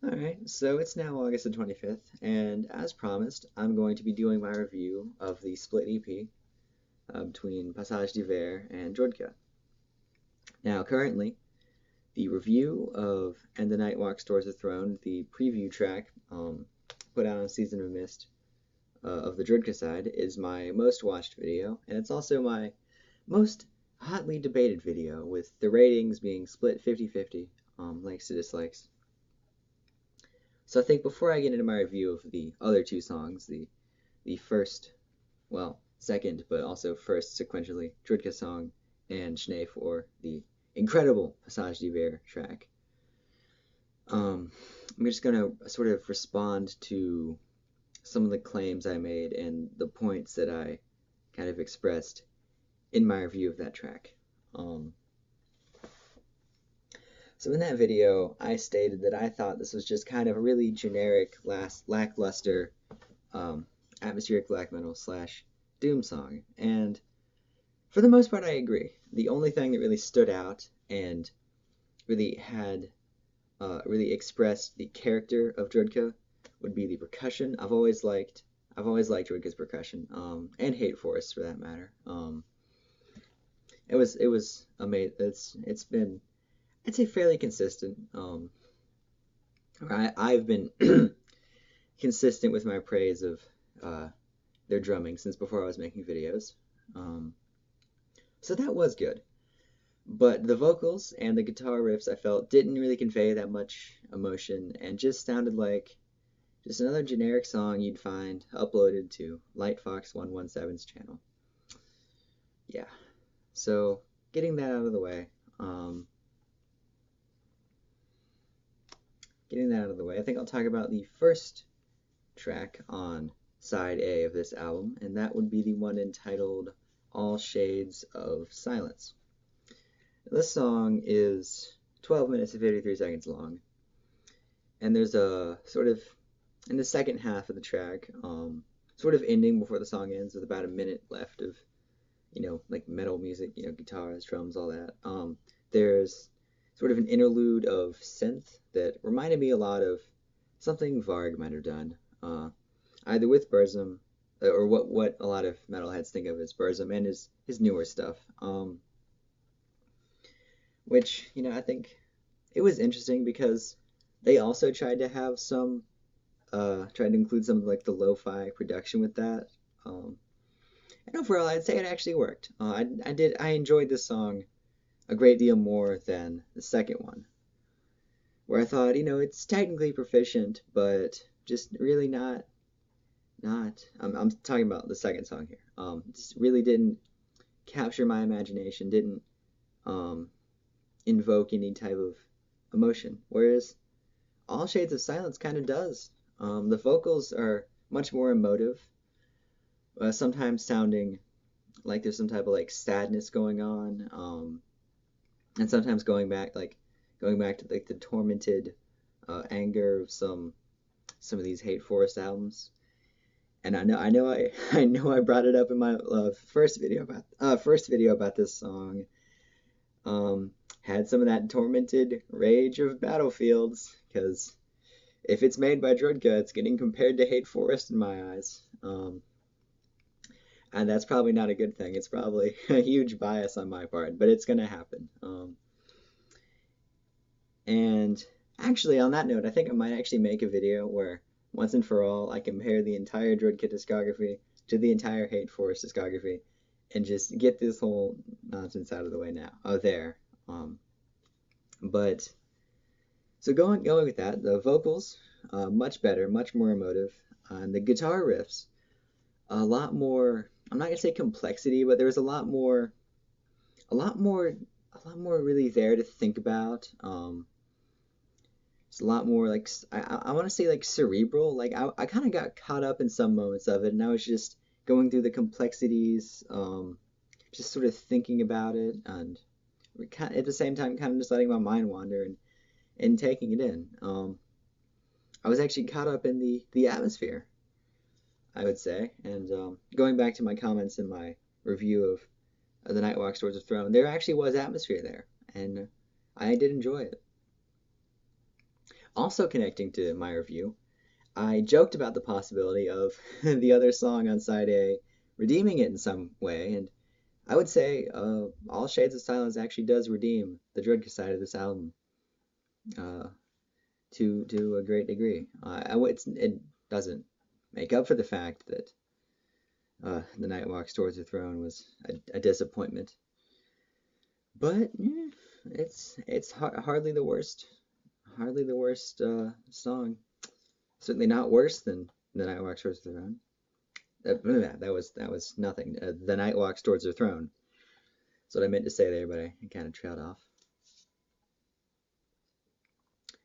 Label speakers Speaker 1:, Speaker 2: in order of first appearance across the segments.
Speaker 1: Alright, so it's now August the 25th, and as promised, I'm going to be doing my review of the split EP between Passage d'Hiver and Drudkh. Now, currently, the review of And the Night Walks Towards the Throne, the preview track put out on Season of Mist of the Drudkh side, is my most watched video, and it's also my most hotly debated video, with the ratings being split 50-50, likes to dislikes. So I think before I get into my review of the other two songs, the first, well, second, but also first sequentially, Drudkh song and Schnee for the incredible Passage d'Hiver track, I'm just going to sort of respond to some of the claims I made and the points that I kind of expressed in my review of that track. So in that video, I stated that I thought this was just kind of a really generic, lackluster atmospheric black metal slash doom song. And for the most part, I agree. The only thing that really stood out and really had really expressed the character of Drudkh would be the percussion. I've always liked Drudkh's percussion, and Hate Force for that matter. It was amazing. It's been, I'd say, fairly consistent. I've been consistent with my praise of their drumming since before I was making videos. So that was good. But the vocals and the guitar riffs I felt didn't really convey that much emotion and just sounded like just another generic song you'd find uploaded to Lightfox117's channel. Yeah. So getting that out of the way, I think I'll talk about the first track on side A of this album, and that would be the one entitled All Shades of Silence. This song is 12 minutes and 53 seconds long, and there's a sort of, in the second half of the track, sort of ending before the song ends with about a minute left of, like metal music, guitars, drums, all that. There's sort of an interlude of synth that reminded me a lot of something Varg might have done, either with Burzum, or what a lot of metalheads think of as Burzum and his newer stuff. Which, I think it was interesting because they also tried to have tried to include some of like the lo-fi production with that. And overall, I'd say it actually worked. I enjoyed this song a great deal more than the second one, where I thought, it's technically proficient, but just really not. I'm talking about the second song here. Just really didn't capture my imagination, didn't invoke any type of emotion. Whereas All Shades of Silence kind of does. The vocals are much more emotive, sometimes sounding like there's some type of like sadness going on, and sometimes going back to like the tormented anger of some of these Hate Forest albums. And I know I brought it up in my first video about this song. Had some of that tormented rage of Battlefields, because if it's made by Drudkh, it's getting compared to Hate Forest in my eyes. And that's probably not a good thing. It's probably a huge bias on my part, but it's gonna happen. And actually, on that note, I think I might actually make a video where, once and for all, I compare the entire Drudkh discography to the entire Hate Forest discography, and just get this whole nonsense out of the way now. But so going with that, the vocals much better, much more emotive, and the guitar riffs a lot more. I'm not gonna say complexity, but there was a lot more really there to think about. It's a lot more like I want to say like cerebral. Like I kind of got caught up in some moments of it, and I was just going through the complexities, just sort of thinking about it, and at the same time kind of just letting my mind wander and taking it in. I was actually caught up in the atmosphere, I would say, and going back to my comments in my review of The Night Walks Towards the Throne, there actually was atmosphere there, and I did enjoy it. Also connecting to my review, I joked about the possibility of the other song on side A redeeming it in some way, and I would say All Shades of Silence actually does redeem the Drudkh side of this album uh, to a great degree. It doesn't make up for the fact that The Night Walks Towards the Throne was a disappointment, but it's hardly the worst, song. Certainly not worse than The Night Walks Towards the Throne. That was nothing. The Night Walks Towards the Throne. That's what I meant to say there, but I kind of trailed off.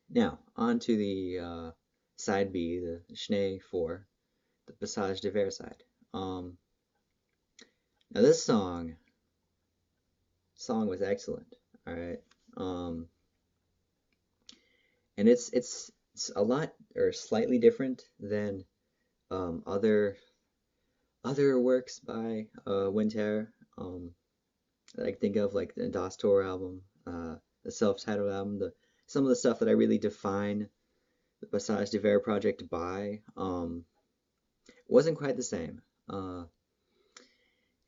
Speaker 1: Now, on to the side B, the Schnee 4, the Paysage de Verre side. Now this song was excellent. All right, and it's a lot or slightly different than other works by Winter that I can think of, like the Das Tour album, the self-titled album, some of the stuff that I really define the Paysage de Verre project by wasn't quite the same.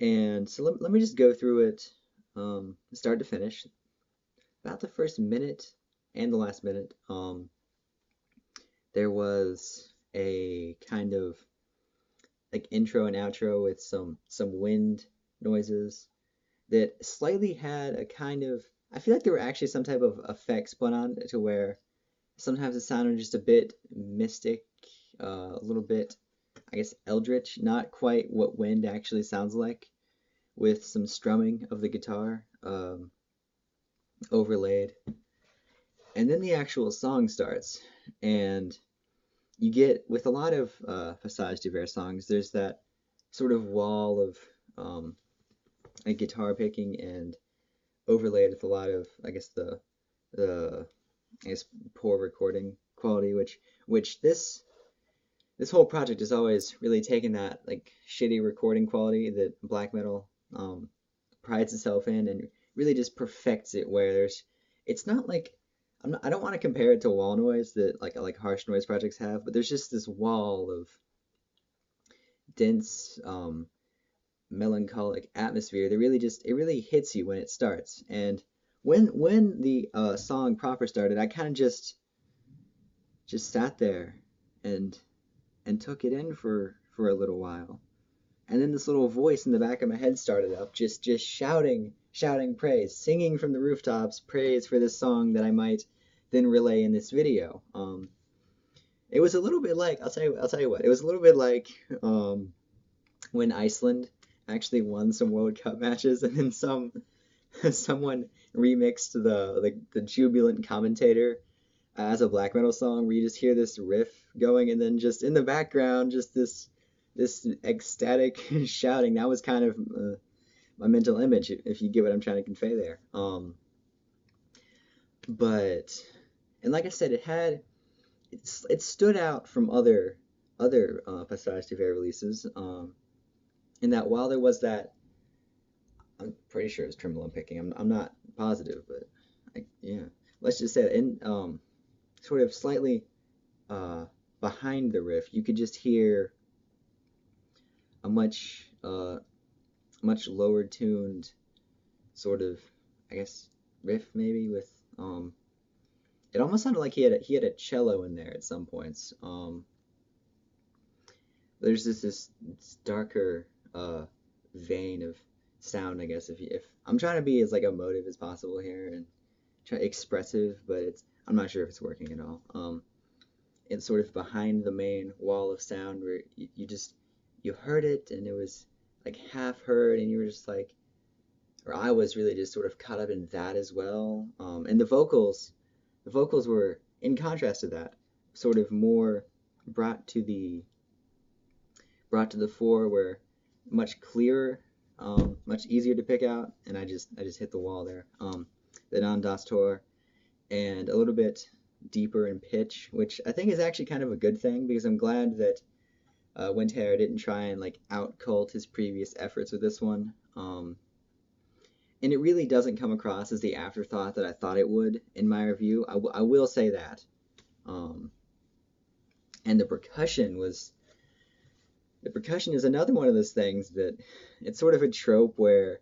Speaker 1: And so let me just go through it start to finish. About the first minute and the last minute, there was a kind of like intro and outro with some wind noises that slightly had a kind of, I feel like there were actually some type of effects put on to where sometimes it sounded just a bit mystic, a little bit, I guess, eldritch, not quite what wind actually sounds like, with some strumming of the guitar overlaid. And then the actual song starts, and you get, with a lot of Paysage de Verre songs, there's that sort of wall of like guitar picking and overlaid with a lot of, I guess, the I guess poor recording quality, which this whole project has always really taken that like shitty recording quality that black metal prides itself in, and really just perfects it, where it's not like, I don't want to compare it to wall noise that like harsh noise projects have, but there's just this wall of dense melancholic atmosphere that really it really hits you when it starts. And when the song proper started, I kind of just sat there and took it in for a little while. And then this little voice in the back of my head started up, just shouting praise, singing from the rooftops praise for this song that I might then relay in this video. It was a little bit like, I'll tell you what, it was a little bit like when Iceland actually won some World Cup matches, and then someone remixed the jubilant commentator as a black metal song, where you just hear this riff going, and then just in the background, just this ecstatic shouting. That was kind of my mental image, if you get what I'm trying to convey there. But, and like I said, it stood out from other Paysage de Verre releases, in that while there was that, I'm pretty sure it was tremolo picking. I'm not positive, but yeah, let's just say that in sort of slightly behind the riff, you could just hear a much lower tuned sort of, I guess, riff, maybe, with it almost sounded like he had a cello in there at some points. There's this darker vein of sound, I guess, if I'm trying to be as like emotive as possible here and expressive, but I'm not sure if it's working at all. It's sort of behind the main wall of sound, where you heard it, and it was like half heard, and you were just like, or I was really just sort of caught up in that as well. And the vocals were, in contrast to that, sort of more brought to the fore, where much clearer, much easier to pick out, and I just hit the wall there. The non-Das Tour, and a little bit deeper in pitch, which I think is actually kind of a good thing, because I'm glad that Winter didn't try and like out-cult his previous efforts with this one. And it really doesn't come across as the afterthought that I thought it would in my review. I will say that. And the percussion is another one of those things that it's sort of a trope where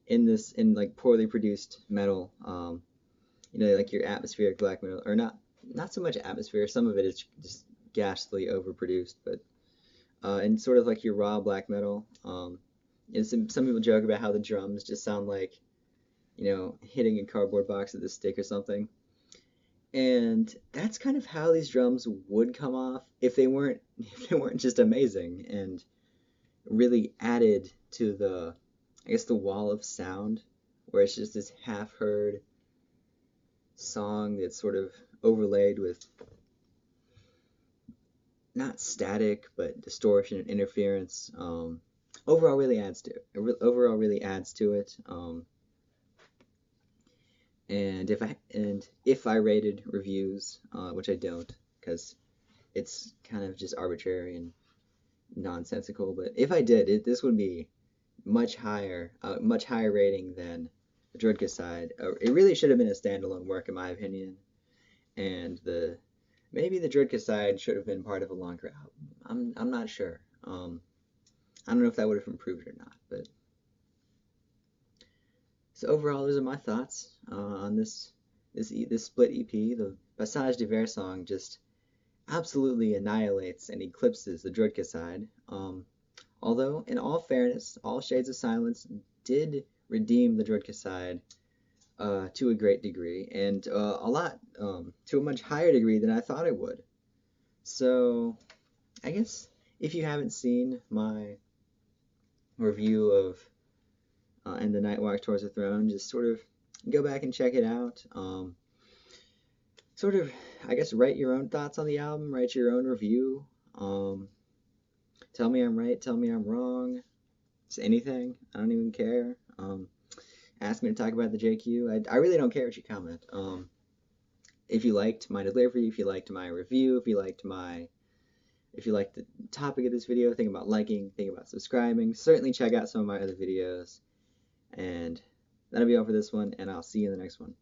Speaker 1: in like poorly produced metal, like your atmospheric black metal, or not so much atmosphere, some of it is just ghastly overproduced, but in sort of like your raw black metal, some people joke about how the drums just sound like, hitting a cardboard box with a stick or something. And that's kind of how these drums would come off if they weren't if they weren't just amazing and really added to the wall of sound, where it's just this half-heard song that's sort of overlaid with not static but distortion and interference. Overall really adds to it. And if I rated reviews, which I don't, because it's kind of just arbitrary and nonsensical, but if I did, this would be much higher rating than the Drudkh side. It really should have been a standalone work, in my opinion, and maybe the Drudkh side should have been part of a longer album. I'm not sure. I don't know if that would have improved or not, but so overall, those are my thoughts on this split EP. The Paysage d'Hiver song just absolutely annihilates and eclipses the Drudkh side. Although, in all fairness, All Shades of Silence did redeem the Drudkh side to a great degree, and to a much higher degree than I thought it would. So, I guess if you haven't seen my review of and the Nightwalk Towards the Throne, just sort of go back and check it out. Sort of, I guess, write your own thoughts on the album, write your own review. Tell me I'm right, tell me I'm wrong. Just anything. I don't even care. Ask me to talk about the JQ. I really don't care what you comment. If you liked my delivery, if you liked my review, if you liked the topic of this video, think about liking, think about subscribing. Certainly check out some of my other videos. And that'll be all for this one, and I'll see you in the next one.